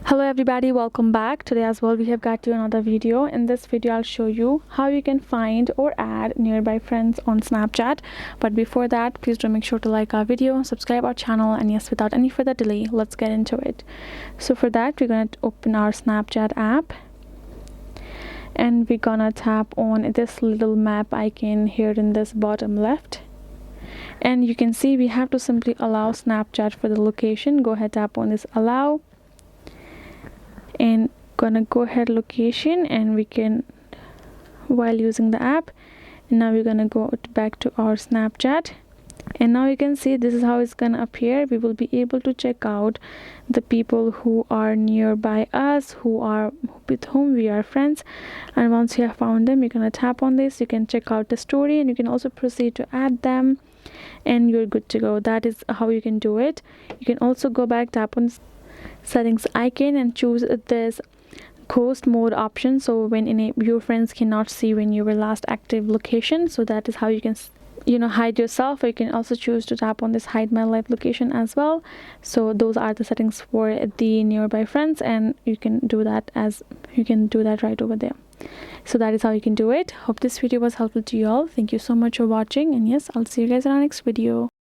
Hello everybody, welcome back. Today as well we have got you another video. In this video I'll show you how you can find or add nearby friends on Snapchat. But before that, please do make sure to like our video, subscribe our channel, and yes, without any further delay, let's get into it. So for that, we're going to open our Snapchat app and we're gonna tap on this little map icon here in this bottom left, and you can see we have to simply allow Snapchat for the location. Go ahead, tap on this allow, and gonna go ahead location, and we can, while using the app, and now we're gonna go back to our Snapchat, and now you can see this is how it's gonna appear. We will be able to check out the people who are nearby us, who are with whom we are friends, and once you have found them, you're gonna tap on this. You can check out the story, and you can also proceed to add them, and you're good to go. That is how you can do it. You can also go back, tap on settings icon, and choose this ghost mode option, so when your friends cannot see when you were last active location. So that is how you can hide yourself. Or you can also choose to tap on this hide my live location as well. So those are the settings for the nearby friends, and you can do that right over there. So that is how you can do it. Hope this video was helpful to you all. Thank you so much for watching, and yes, I'll see you guys in our next video.